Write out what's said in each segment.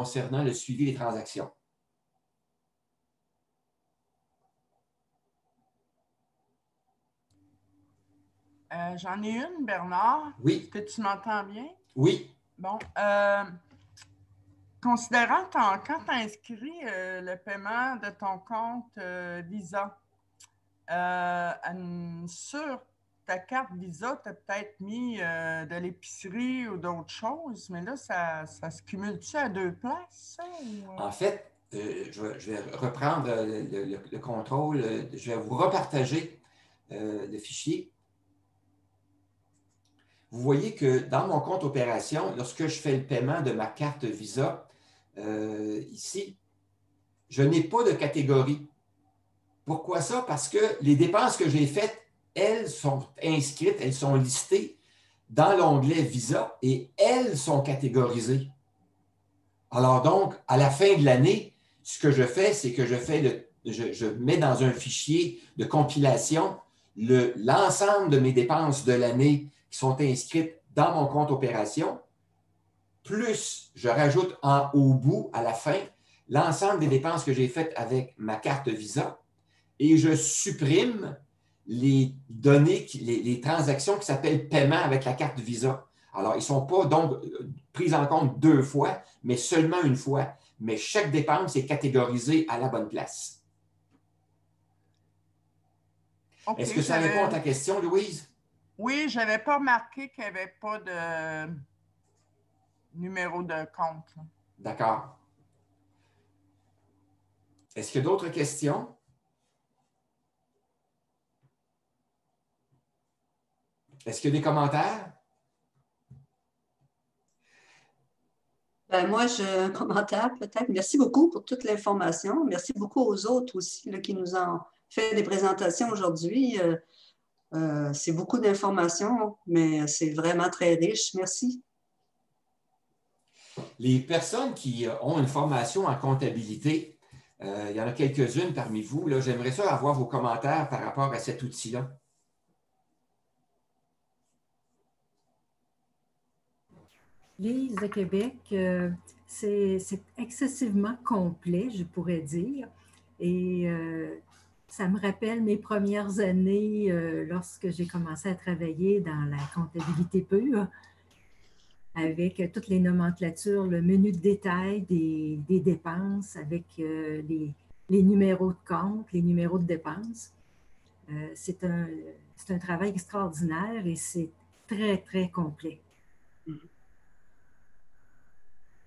concernant le suivi des transactions. J'en ai une, Bernard. Oui. Est-ce que tu m'entends bien? Oui. Bon. Considérant quand tu as inscrit le paiement de ton compte Visa, sur ta carte Visa, tu as peut-être mis de l'épicerie ou d'autres choses, mais là, ça se cumule-tu à deux places, ça, ou... En fait, je vais reprendre le contrôle. Je vais vous repartager le fichier. Vous voyez que dans mon compte opération, lorsque je fais le paiement de ma carte Visa, ici, je n'ai pas de catégorie. Pourquoi ça? Parce que les dépenses que j'ai faites, elles sont inscrites, elles sont listées dans l'onglet Visa et elles sont catégorisées. Alors donc, à la fin de l'année, ce que je fais, c'est que je mets dans un fichier de compilation l'ensemble de mes dépenses de l'année qui sont inscrites dans mon compte opération, plus je rajoute au bout, à la fin, l'ensemble des dépenses que j'ai faites avec ma carte Visa et je supprime les données, les transactions qui s'appellent paiement avec la carte Visa. Alors, ils ne sont pas donc pris en compte deux fois, mais seulement une fois. Mais chaque dépense est catégorisée à la bonne place. Okay, est-ce que ça répond à ta question, Louise? Oui, je n'avais pas remarqué qu'il n'y avait pas de numéro de compte. D'accord. Est-ce qu'il y a d'autres questions? Est-ce qu'il y a des commentaires? Ben, moi, j'ai un commentaire peut-être. Merci beaucoup pour toute l'information. Merci beaucoup aux autres aussi là, qui nous ont fait des présentations aujourd'hui. C'est beaucoup d'informations, mais c'est vraiment très riche. Merci. Les personnes qui ont une formation en comptabilité, il y en a quelques-unes parmi vous. J'aimerais ça avoir vos commentaires par rapport à cet outil-là. Lise de Québec, c'est excessivement complet, je pourrais dire. Et ça me rappelle mes premières années lorsque j'ai commencé à travailler dans la comptabilité pure, avec toutes les nomenclatures, le menu de détail des dépenses, avec les numéros de compte, les numéros de dépenses. C'est un travail extraordinaire et c'est très, très complet.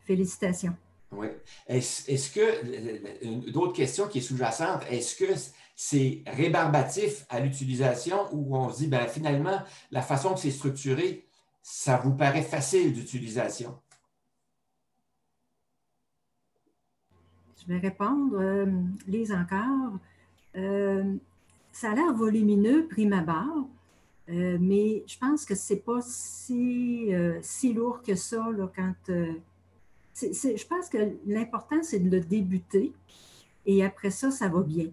Félicitations. Oui. Est-ce que, d'autres questions qui est sous-jacente, est-ce que c'est rébarbatif à l'utilisation ou on se dit, ben, finalement, la façon que c'est structuré, ça vous paraît facile d'utilisation? Je vais répondre, Lise encore. Ça a l'air volumineux, prime abord, mais je pense que ce n'est pas si lourd que ça là, quand... je pense que l'important, c'est de le débuter et après ça, ça va bien.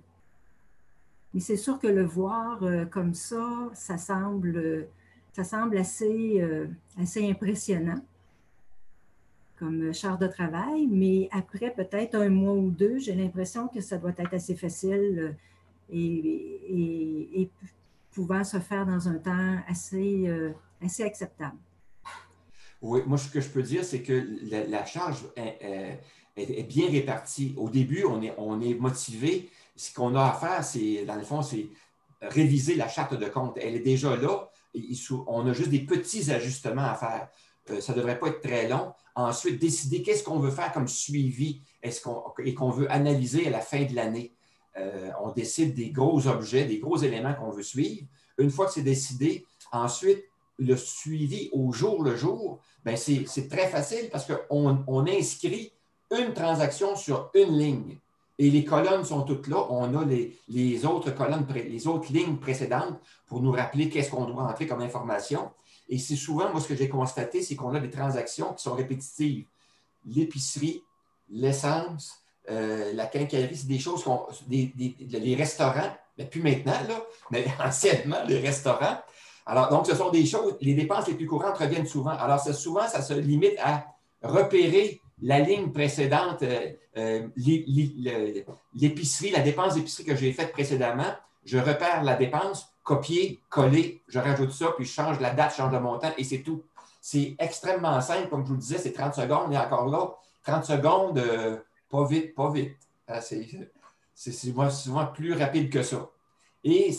Mais c'est sûr que le voir comme ça, ça semble assez impressionnant comme char de travail, mais après peut-être un mois ou deux, j'ai l'impression que ça doit être assez facile et pouvant se faire dans un temps assez acceptable. Oui, moi, ce que je peux dire, c'est que la charge est bien répartie. Au début, on est motivé. Ce qu'on a à faire, c'est, dans le fond, c'est réviser la charte de compte. Elle est déjà là. On a juste des petits ajustements à faire. Ça ne devrait pas être très long. Ensuite, décider qu'est-ce qu'on veut faire comme suivi et qu'on veut analyser à la fin de l'année. On décide des gros objets, des gros éléments qu'on veut suivre. Une fois que c'est décidé, ensuite, le suivi au jour le jour, ben c'est très facile parce qu'on inscrit une transaction sur une ligne et les colonnes sont toutes là. On a les autres colonnes, les autres lignes précédentes pour nous rappeler qu'est-ce qu'on doit entrer comme information. Et c'est souvent, moi, ce que j'ai constaté, c'est qu'on a des transactions qui sont répétitives. L'épicerie, l'essence, la quincaillerie, c'est des choses les restaurants, mais plus maintenant, là, mais anciennement, les restaurants. Alors, donc, ce sont des choses, les dépenses les plus courantes reviennent souvent. Alors, souvent, ça se limite à repérer la ligne précédente, l'épicerie, la dépense d'épicerie que j'ai faite précédemment, je repère la dépense, copier, coller, je rajoute ça, puis je change la date, je change le montant et c'est tout. C'est extrêmement simple, comme je vous le disais, c'est 30 secondes et encore là, 30 secondes, pas vite, pas vite. C'est souvent plus rapide que ça. Et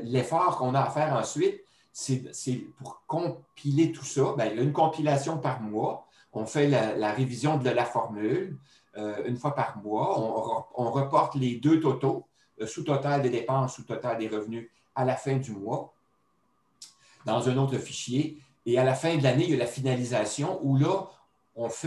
l'effort qu'on a à faire ensuite, c'est pour compiler tout ça. Bien, il y a une compilation par mois. On fait la révision de la formule une fois par mois. On reporte les deux totaux, sous-total des dépenses, sous-total des revenus, à la fin du mois, dans un autre fichier. Et à la fin de l'année, il y a la finalisation où là,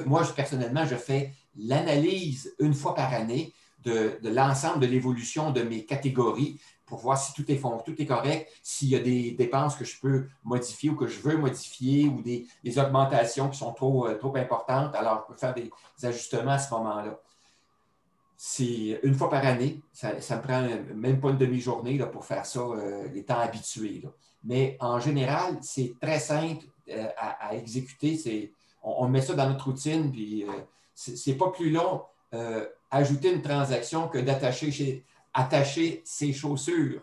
moi, personnellement, je fais l'analyse une fois par année de l'ensemble de l'évolution de mes catégories pour voir si tout est correct, s'il y a des dépenses que je peux modifier ou que je veux modifier ou des augmentations qui sont trop importantes. Alors, je peux faire des ajustements à ce moment-là. C'est une fois par année. Ça me prend même pas une demi-journée là, pour faire ça, les temps habitués. Là. Mais en général, c'est très simple à exécuter. On met ça dans notre routine, puis c'est pas plus long ajouter une transaction que attacher ses chaussures.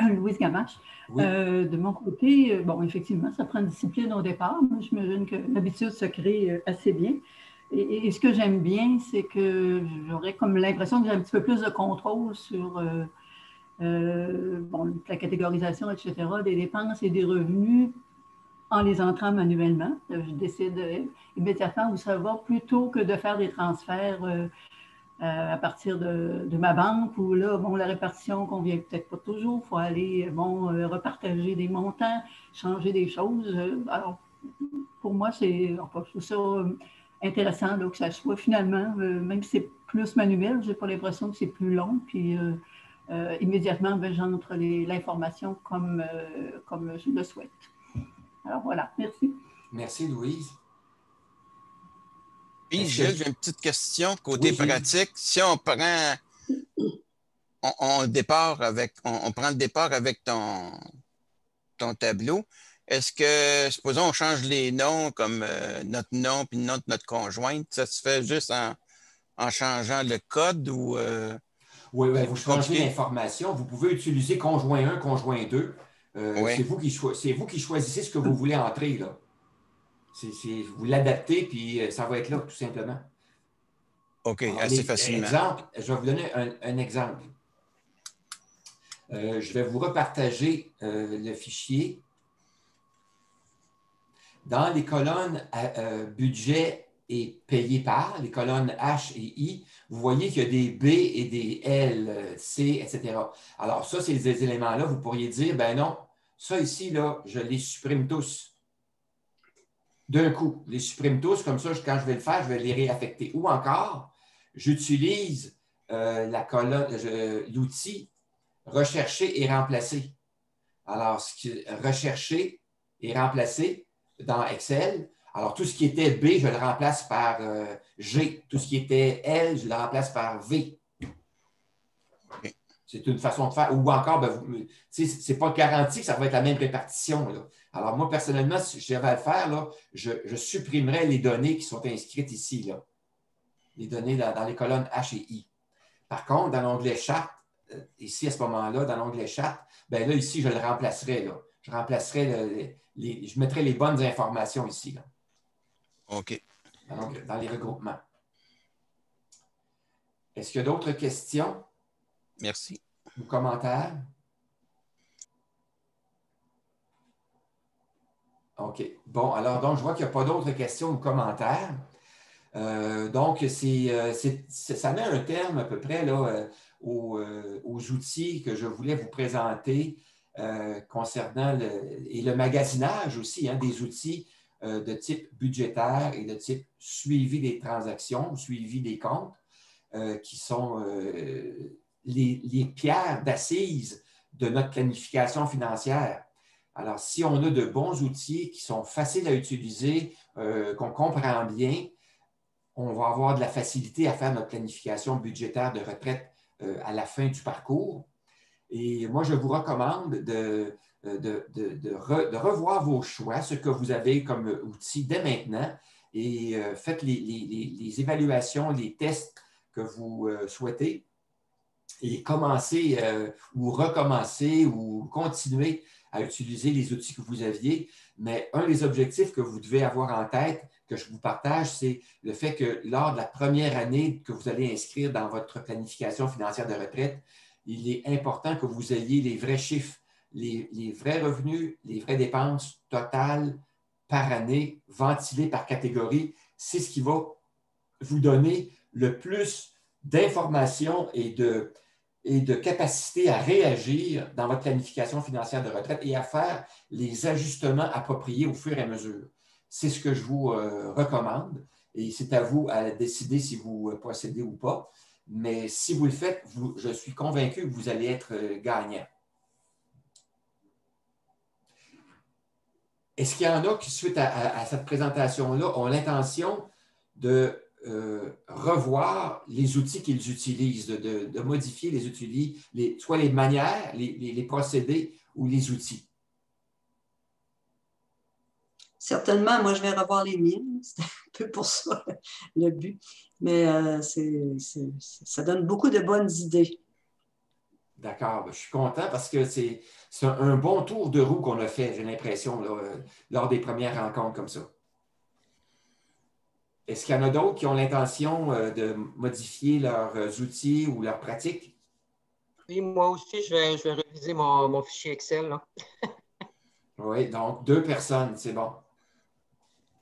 Louise Gamache. Oui. De mon côté, bon, effectivement, ça prend une discipline au départ. Moi, j'imagine que l'habitude se crée assez bien. Et ce que j'aime bien, c'est que j'aurais comme l'impression que j'ai un petit peu plus de contrôle sur la catégorisation, etc., des dépenses et des revenus en les entrant manuellement. Je décide immédiatement où ça va plutôt que de faire des transferts à partir de ma banque où là, bon, la répartition ne convient peut-être pas toujours. Il faut aller repartager des montants, changer des choses. Alors, pour moi, je trouve ça intéressant là, que ça soit finalement, même si c'est plus manuel, je n'ai pas l'impression que c'est plus long. Puis immédiatement, j'entre l'information comme je le souhaite. Alors voilà, merci. Merci, Louise. Oui, Gilles, j'ai une petite question côté pratique. Si on prend on prend le départ avec ton tableau, est-ce que, supposons, on change les noms comme notre nom puis le nom de notre conjointe, ça se fait juste en changeant le code ou... Oui, vous changez l'information. Vous pouvez utiliser conjoint 1, conjoint 2. Oui. C'est vous qui choisissez ce que vous voulez entrer, là. Vous l'adaptez, puis ça va être là, tout simplement. OK, assez facilement. Je vais vous donner un exemple. Je vais vous repartager le fichier. Dans les colonnes budget et payé par, les colonnes H et I, vous voyez qu'il y a des B et des L, C, etc. Alors, ça, ces éléments-là, vous pourriez dire, ben non, ça ici, là, je les supprime tous. D'un coup, je les supprime tous, comme ça, quand je vais le faire, je vais les réaffecter. Ou encore, j'utilise l'outil rechercher et remplacer. Alors, rechercher et remplacer dans Excel. Alors, tout ce qui était B, je le remplace par G. Tout ce qui était L, je le remplace par V. C'est une façon de faire. Ou encore, ce n'est pas garanti que ça va être la même répartition, là. Alors, moi, personnellement, si j'avais à le faire, là, je supprimerais les données qui sont inscrites ici, là. Les données dans les colonnes H et I. Par contre, dans l'onglet Charte, ici, à ce moment-là, dans l'onglet Charte, bien là, ici, je le remplacerais, là. Je remplacerais, je mettrais les bonnes informations ici, là. OK. Dans les regroupements. Est-ce qu'il y a d'autres questions? Merci. Ou commentaires? OK. Bon, alors, donc, je vois qu'il n'y a pas d'autres questions ou commentaires. Donc, ça met un terme à peu près là, aux outils que je voulais vous présenter concernant le magasinage aussi, hein, des outils de type budgétaire et de type suivi des transactions, suivi des comptes, qui sont les pierres d'assise de notre planification financière. Alors, si on a de bons outils qui sont faciles à utiliser, qu'on comprend bien, on va avoir de la facilité à faire notre planification budgétaire de retraite à la fin du parcours. Et moi, je vous recommande de revoir vos choix, ce que vous avez comme outil dès maintenant, et faites les évaluations, les tests que vous souhaitez, et commencez ou recommencer ou continuer à utiliser les outils que vous aviez. Mais un des objectifs que vous devez avoir en tête, que je vous partage, c'est le fait que lors de la première année que vous allez inscrire dans votre planification financière de retraite, il est important que vous ayez les vrais chiffres, les vrais revenus, les vraies dépenses totales par année, ventilées par catégorie. C'est ce qui va vous donner le plus d'informations et de capacité à réagir dans votre planification financière de retraite et à faire les ajustements appropriés au fur et à mesure. C'est ce que je vous recommande et c'est à vous à décider si vous procédez ou pas. Mais si vous le faites, je suis convaincu que vous allez être gagnant. Est-ce qu'il y en a qui, suite à cette présentation-là, ont l'intention de revoir les outils qu'ils utilisent, de modifier les outils, soit les manières, les procédés ou les outils? Certainement, moi, je vais revoir les miennes. C'est un peu pour ça le but. Mais ça donne beaucoup de bonnes idées. D'accord. Je suis content parce que c'est un bon tour de roue qu'on a fait, j'ai l'impression, lors des premières rencontres comme ça. Est-ce qu'il y en a d'autres qui ont l'intention de modifier leurs outils ou leurs pratiques? Oui, moi aussi, je vais réviser mon fichier Excel, là. Oui, donc 2 personnes, c'est bon.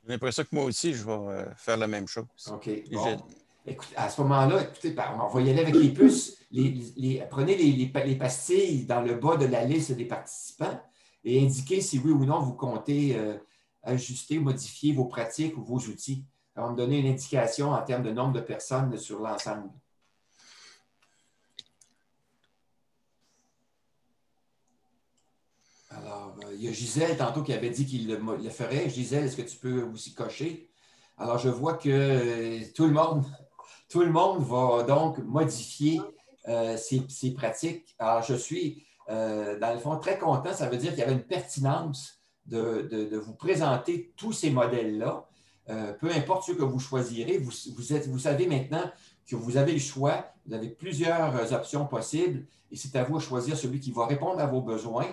J'ai l'impression que moi aussi, je vais faire la même chose. OK. Bon. Écoute, à ce moment-là, écoutez, on va y aller avec les puces. Prenez les pastilles dans le bas de la liste des participants et indiquez si oui ou non vous comptez ajuster, modifier vos pratiques ou vos outils. Ça va me donner une indication en termes de nombre de personnes sur l'ensemble. Alors, il y a Gisèle tantôt qui avait dit qu'il le ferait. Gisèle, est-ce que tu peux aussi cocher? Alors, je vois que tout le monde va donc modifier ses pratiques. Alors, je suis, dans le fond, très content. Ça veut dire qu'il y avait une pertinence de vous présenter tous ces modèles-là. Peu importe ceux que vous choisirez, vous savez maintenant que vous avez le choix, vous avez plusieurs options possibles et c'est à vous de choisir celui qui va répondre à vos besoins,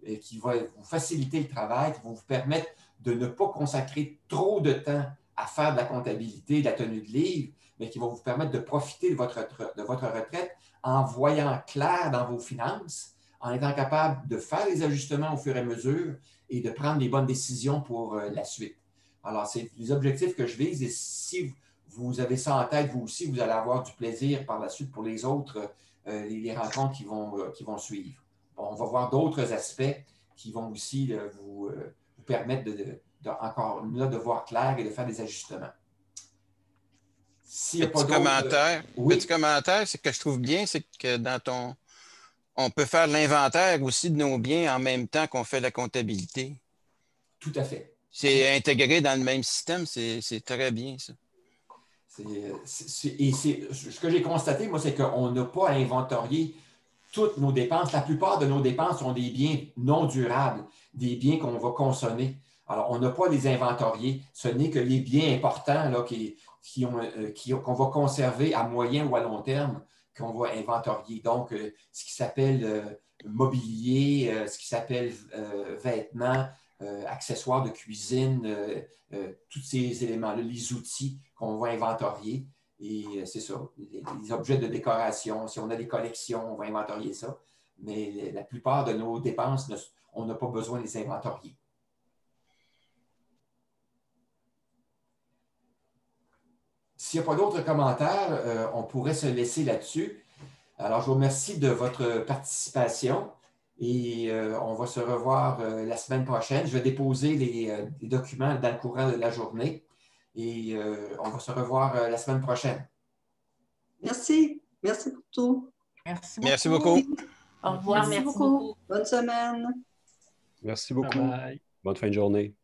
et qui va vous faciliter le travail, qui va vous permettre de ne pas consacrer trop de temps à faire de la comptabilité, de la tenue de livre, mais qui va vous permettre de profiter de votre retraite en voyant clair dans vos finances, en étant capable de faire les ajustements au fur et à mesure et de prendre les bonnes décisions pour la suite. Alors, c'est les objectifs que je vise et si vous avez ça en tête, vous aussi, vous allez avoir du plaisir par la suite pour les autres, les rencontres qui vont suivre. Bon, on va voir d'autres aspects qui vont aussi vous permettre encore là, de voir clair et de faire des ajustements. S'il n'y a pas Petit commentaire, c'est que je trouve bien, c'est que on peut faire l'inventaire aussi de nos biens en même temps qu'on fait la comptabilité. Tout à fait. C'est intégré dans le même système, c'est très bien, ça. Ce que j'ai constaté, moi, c'est qu'on n'a pas à inventorier toutes nos dépenses. La plupart de nos dépenses sont des biens non durables, des biens qu'on va consommer. Alors, on n'a pas à les inventorier. Ce n'est que les biens importants là, qu'on va conserver à moyen ou à long terme qu'on va inventorier. Donc, ce qui s'appelle mobilier, ce qui s'appelle vêtements, accessoires de cuisine, tous ces éléments-là, les outils qu'on va inventorier. Et c'est ça, les objets de décoration, si on a des collections, on va inventorier ça. Mais la plupart de nos dépenses, on n'a pas besoin de les inventorier. S'il n'y a pas d'autres commentaires, on pourrait se laisser là-dessus. Alors, je vous remercie de votre participation et on va se revoir la semaine prochaine. Je vais déposer les documents dans le courant de la journée et on va se revoir la semaine prochaine. Merci. Merci pour tout. Merci beaucoup. Au revoir. Merci beaucoup. Bonne semaine. Merci beaucoup. Bye bye. Bonne fin de journée.